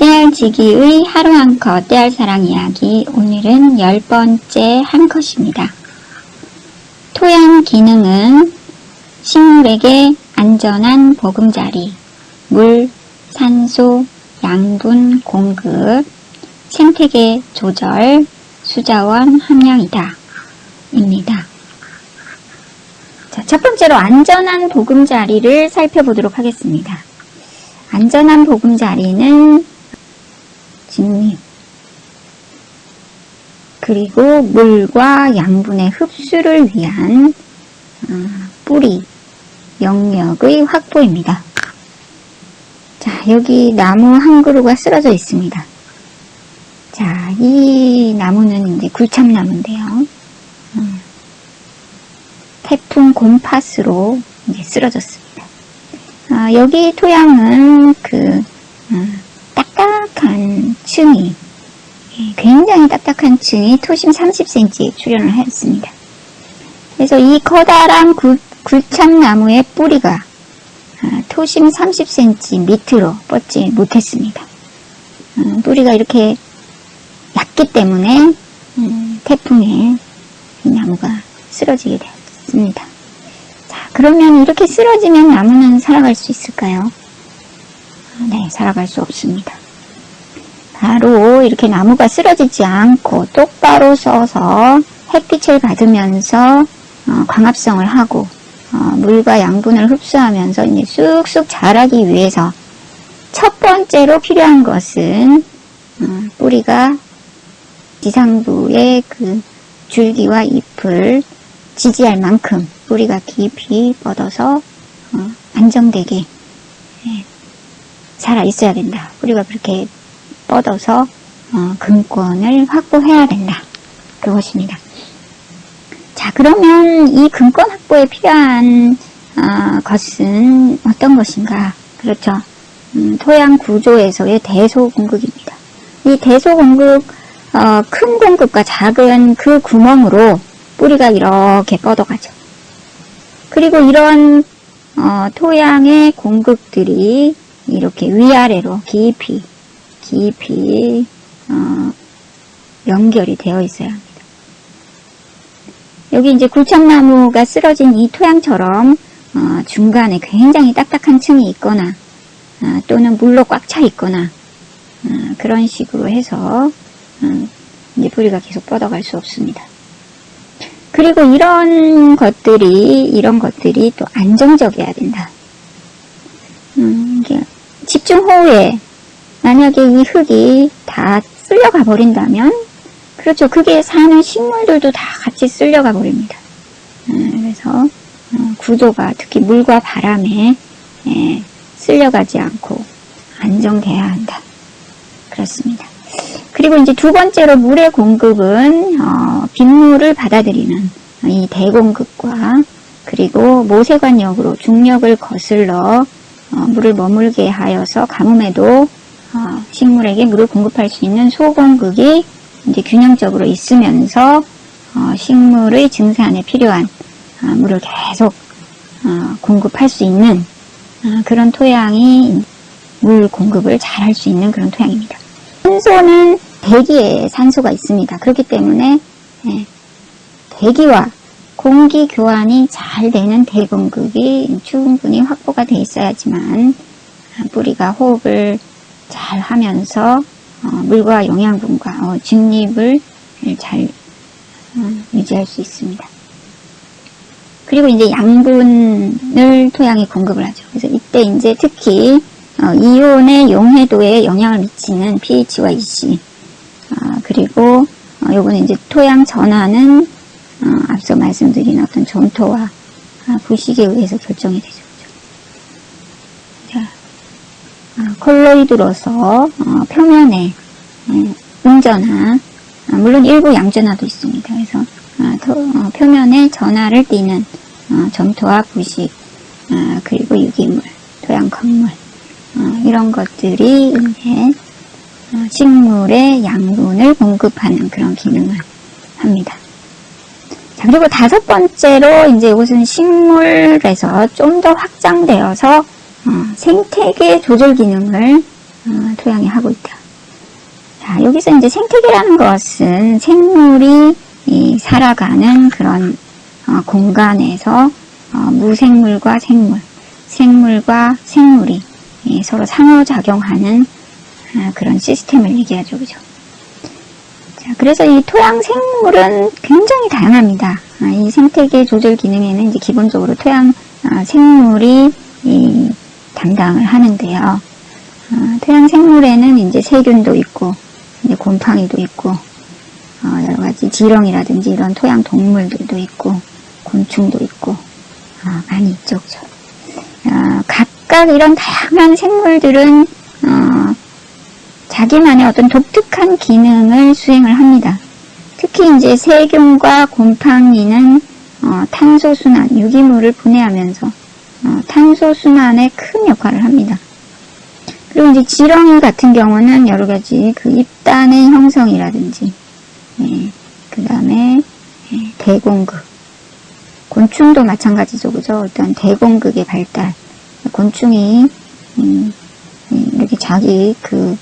떼알지기의 하루 한 컷 떼알사랑 이야기. 오늘은 10번째 한 컷입니다. 토양 기능은 식물에게 안전한 보금자리, 물, 산소, 양분 공급, 생태계 조절, 수자원 함량이다. 입니다. 자, 첫 번째로 안전한 보금자리를 살펴보도록 하겠습니다. 안전한 보금자리는 진립, 그리고 물과 양분의 흡수를 위한 뿌리, 영역의 확보입니다. 자, 여기 나무 한 그루가 쓰러져 있습니다. 자, 이 나무는 이제 굴참나무인데요. 태풍 곰팥으로 이제 쓰러졌습니다. 여기 토양은 딱딱한 층이, 굉장히 딱딱한 층이 토심 30cm 출현을 했습니다. 그래서 이 커다란 굴참나무의 뿌리가 토심 30cm 밑으로 뻗지 못했습니다. 뿌리가 이렇게 얕기 때문에 태풍에 이 나무가 쓰러지게 되었습니다. 자, 그러면 이렇게 쓰러지면 나무는 살아갈 수 있을까요? 네, 살아갈 수 없습니다. 바로 이렇게 나무가 쓰러지지 않고 똑바로 서서 햇빛을 받으면서 광합성을 하고 물과 양분을 흡수하면서 이제 쑥쑥 자라기 위해서 첫 번째로 필요한 것은 뿌리가 지상부의 그 줄기와 잎을 지지할 만큼 뿌리가 깊이 뻗어서 안정되게 살아 있어야 된다. 뿌리가 그렇게 뻗어서 근권을 확보해야 된다. 그것입니다. 자, 그러면 이 근권 확보에 필요한 것은 어떤 것인가? 그렇죠. 토양 구조에서의 대소 공급입니다. 이 대소 공급, 큰 공급과 작은 그 구멍으로 뿌리가 이렇게 뻗어가죠. 그리고 이런 토양의 공급들이 이렇게 위아래로 깊이 연결이 되어 있어야 합니다. 여기 이제 굴참나무가 쓰러진 이 토양처럼 중간에 굉장히 딱딱한 층이 있거나 또는 물로 꽉 차 있거나 그런 식으로 해서 이제 뿌리가 계속 뻗어갈 수 없습니다. 그리고 이런 것들이 또 안정적이어야 된다. 집중호우에 만약에 이 흙이 다 쓸려가 버린다면, 그렇죠. 그게 사는 식물들도 다 같이 쓸려가 버립니다. 그래서 구조가 특히 물과 바람에 쓸려가지 않고 안정돼야 한다. 그렇습니다. 그리고 이제 두 번째로 물의 공급은 빗물을 받아들이는 이 대공급과 그리고 모세관역으로 중력을 거슬러 물을 머물게 하여서 가뭄에도 식물에게 물을 공급할 수 있는 소공급이 이제 균형적으로 있으면서 식물의 증산에 필요한 물을 계속 공급할 수 있는 그런 토양이 물 공급을 잘 할 수 있는 그런 토양입니다. 산소는 대기에 산소가 있습니다. 그렇기 때문에 대기와 공기 교환이 잘 되는 대공급이 충분히 확보가 돼 있어야지만 뿌리가 호흡을 잘 하면서 물과 영양분과 직립을 잘 유지할 수 있습니다. 그리고 이제 양분을 토양에 공급을 하죠. 그래서 이때 이제 특히 이온의 용해도에 영향을 미치는 pH와 EC, 그리고 요거는 이제 토양 전환은 앞서 말씀드린 어떤 점토와 부식에 의해서 결정이 되죠. 자, 콜로이드로서 표면에 음전하, 물론 일부 양전하도 있습니다. 그래서 표면에 전하를 띠는 점토와 부식, 그리고 유기물, 토양 콩물, 이런 것들이 이제 식물의 양분을 공급하는 그런 기능을 합니다. 자, 그리고 다섯 번째로 이제 이것은 식물에서 좀 더 확장되어서 생태계 조절 기능을 토양이 하고 있다. 자, 여기서 이제 생태계라는 것은 생물이 살아가는 그런 공간에서 무생물과 생물, 생물과 생물이 서로 상호작용하는 그런 시스템을 얘기하죠. 그죠? 자, 그래서 이 토양 생물은 굉장히 다양합니다. 이 생태계 조절 기능에는 이제 기본적으로 토양 생물이 담당을 하는데요. 토양 생물에는 이제 세균도 있고, 이제 곰팡이도 있고, 여러 가지 지렁이라든지 이런 토양 동물들도 있고, 곤충도 있고, 많이 있죠. 그죠? 각각 이런 다양한 생물들은, 자기만의 어떤 독특한 기능을 수행을 합니다. 특히 이제 세균과 곰팡이는 탄소순환, 유기물을 분해하면서 탄소순환에 큰 역할을 합니다. 그리고 이제 지렁이 같은 경우는 여러 가지 그 ip단의 형성이라든지, 그 다음에 대공극, 곤충도 마찬가지죠. 그죠? 어떤 대공극의 발달, 곤충이 이렇게 자기 그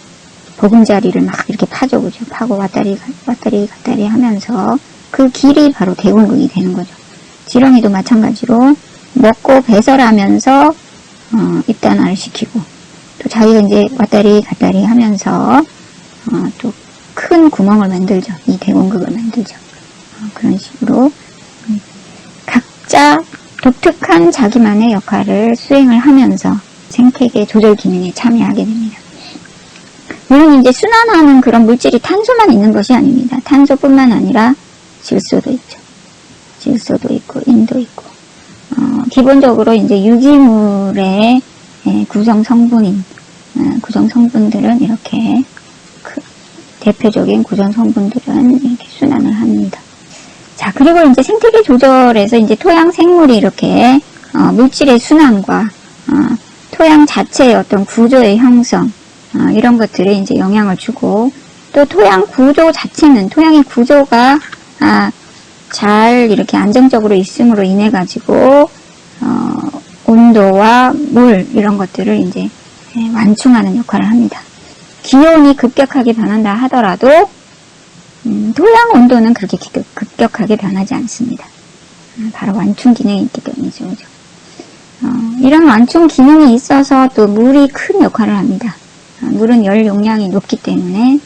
보금자리를 막 이렇게 파죠. 그죠? 파고 왔다리 갔다리 하면서 그 길이 바로 대공극이 되는 거죠. 지렁이도 마찬가지로 먹고 배설하면서 입단화를 시키고, 또 자기가 이제 왔다리 갔다리 하면서 또 큰 구멍을 만들죠. 이 대공극을 만들죠. 그런 식으로 각자 독특한 자기만의 역할을 수행을 하면서 생태계 조절 기능에 참여하게 됩니다. 물론 이제 순환하는 그런 물질이 탄소만 있는 것이 아닙니다. 탄소뿐만 아니라 질소도 있죠. 질소도 있고 인도 있고, 기본적으로 이제 유기물의 구성 성분인 구성 성분들은 이렇게 대표적인 구성 성분들은 이렇게 순환을 합니다. 자, 그리고 이제 생태계 조절에서 이제 토양 생물이 이렇게 물질의 순환과 토양 자체의 어떤 구조의 형성, 이런 것들에 이제 영향을 주고, 또 토양 구조 자체는 토양의 구조가 잘 이렇게 안정적으로 있음으로 인해 가지고 온도와 물 이런 것들을 이제 완충하는 역할을 합니다. 기온이 급격하게 변한다 하더라도 토양 온도는 그렇게 급격하게 변하지 않습니다. 바로 완충 기능이 있기 때문이죠. 그죠? 이런 완충 기능이 있어서 또 물이 큰 역할을 합니다. 물은 열 용량이 높기 때문에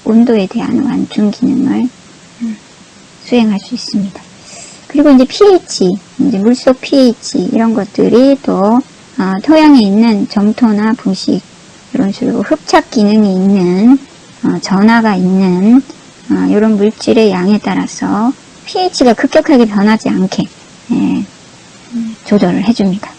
온도에 대한 완충 기능을 수행할 수 있습니다. 그리고 이제 pH, 이제 물속 pH 이런 것들이 또 토양에 있는 점토나 부식 이런 식으로 흡착 기능이 있는 전하가 있는 이런 물질의 양에 따라서 pH가 급격하게 변하지 않게 조절을 해줍니다.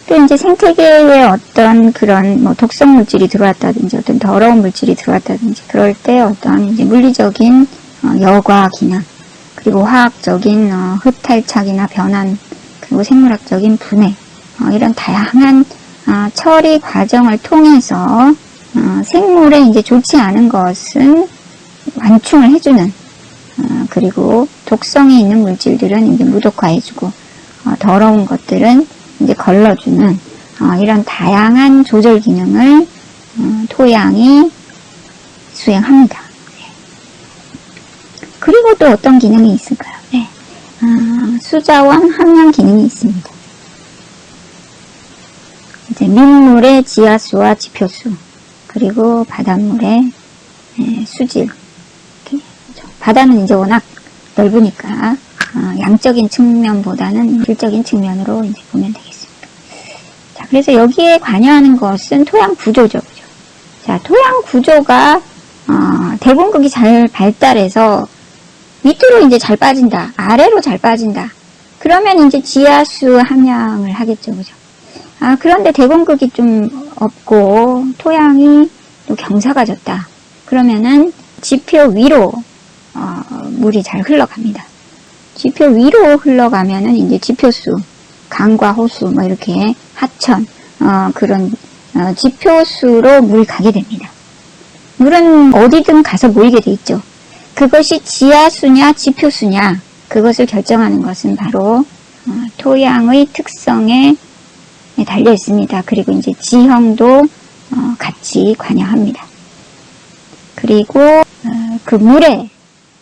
또 이제 생태계에 어떤 그런 뭐 독성 물질이 들어왔다든지 어떤 더러운 물질이 들어왔다든지 그럴 때 어떤 이제 물리적인 여과 기능, 그리고 화학적인 흡탈착이나 변환, 그리고 생물학적인 분해, 이런 다양한 처리 과정을 통해서 생물에 이제 좋지 않은 것은 완충을 해주는, 그리고 독성이 있는 물질들은 이제 무독화해주고, 더러운 것들은 이제 걸러주는 이런 다양한 조절 기능을 토양이 수행합니다. 그리고 또 어떤 기능이 있을까요? 네. 수자원 함량 기능이 있습니다. 이제 민물의 지하수와 지표수, 그리고 바닷물의 수질. 바다는 이제 워낙 넓으니까 양적인 측면보다는 질적인 측면으로 이제 보면 되겠습니다. 자, 그래서 여기에 관여하는 것은 토양 구조죠. 그죠? 자, 토양 구조가 대공극이 잘 발달해서 밑으로 이제 잘 빠진다, 아래로 잘 빠진다. 그러면 이제 지하수 함량을 하겠죠. 그죠? 그런데 대공극이 좀 없고 토양이 또 경사가졌다. 그러면은 지표 위로 물이 잘 흘러갑니다. 지표 위로 흘러가면은 이제 지표수, 강과 호수, 뭐 이렇게 하천, 그런 지표수로 물이 가게 됩니다. 물은 어디든 가서 모이게 돼 있죠. 그것이 지하수냐 지표수냐, 그것을 결정하는 것은 바로 토양의 특성에 달려 있습니다. 그리고 이제 지형도 같이 관여합니다. 그리고 그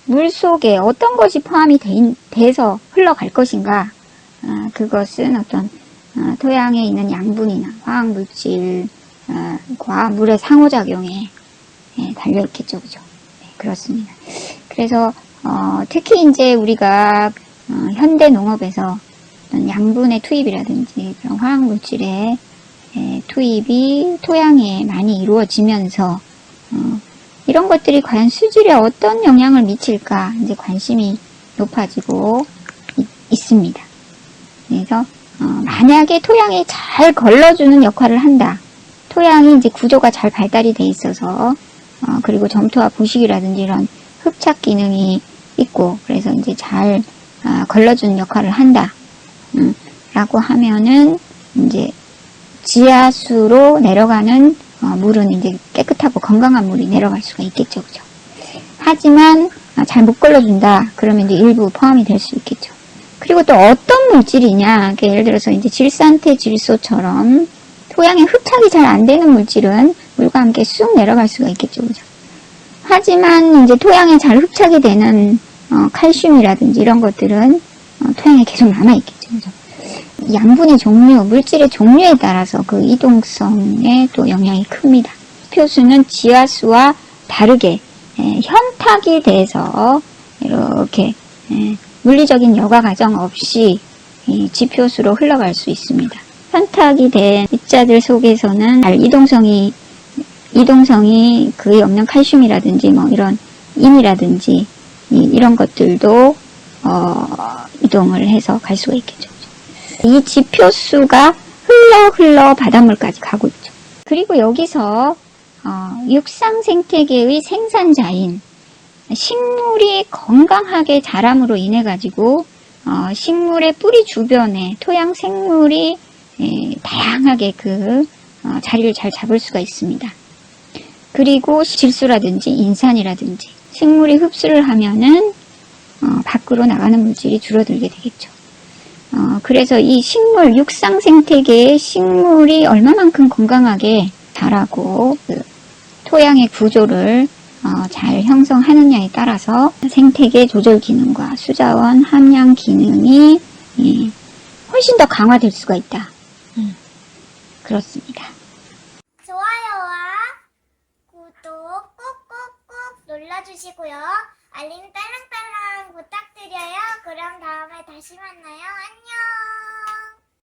물 속에 어떤 것이 포함이 돼서 흘러갈 것인가, 그것은 어떤 토양에 있는 양분이나 화학물질과 물의 상호작용에 달려있겠죠. 그죠? 네, 그렇습니다. 그래서 특히 이제 우리가 현대 농업에서 어떤 양분의 투입이라든지 그런 화학물질의 투입이 토양에 많이 이루어지면서 이런 것들이 과연 수질에 어떤 영향을 미칠까 이제 관심이 높아지고 있습니다. 그래서 만약에 토양이 잘 걸러주는 역할을 한다. 토양이 이제 구조가 잘 발달이 돼 있어서 그리고 점토와 부식이라든지 이런 흡착 기능이 있고 그래서 이제 잘 걸러주는 역할을 한다. 라고 하면은 이제 지하수로 내려가는 물은 이제 깨끗하고 건강한 물이 내려갈 수가 있겠죠. 그죠? 하지만 잘 못 걸러준다. 그러면 이제 일부 포함이 될 수 있겠죠. 그리고 또 어떤 물질이냐. 예를 들어서 이제 질산태 질소처럼 토양에 흡착이 잘 안 되는 물질은 물과 함께 쑥 내려갈 수가 있겠죠. 그죠? 하지만 이제 토양에 잘 흡착이 되는 칼슘이라든지 이런 것들은 토양에 계속 남아있겠죠. 그죠? 양분의 종류, 물질의 종류에 따라서 그 이동성에 또 영향이 큽니다. 지표수는 지하수와 다르게 현탁이 돼서 이렇게 물리적인 여과 과정 없이 지표수로 흘러갈 수 있습니다. 현탁이 된 입자들 속에서는 이동성이 거의 없는 칼슘이라든지 뭐 이런 인이라든지 이런 것들도 이동을 해서 갈 수가 있겠죠. 이 지표수가 흘러 바닷물까지 가고 있죠. 그리고 여기서 육상 생태계의 생산자인 식물이 건강하게 자람으로 인해 가지고 식물의 뿌리 주변에 토양 생물이 다양하게 그 자리를 잘 잡을 수가 있습니다. 그리고 질소라든지 인산이라든지 식물이 흡수를 하면은 밖으로 나가는 물질이 줄어들게 되겠죠. 그래서 이 식물, 육상 생태계의 식물이 얼마만큼 건강하게 자라고 그 토양의 구조를 잘 형성하느냐에 따라서 생태계 조절 기능과 수자원 함량 기능이 훨씬 더 강화될 수가 있다. 그렇습니다. 좋아요와 구독 꾹꾹꾹 눌러주시고요. 알림 딸랑딸랑 부탁드려요. 그럼 다음에 다시 만나요. 안녕.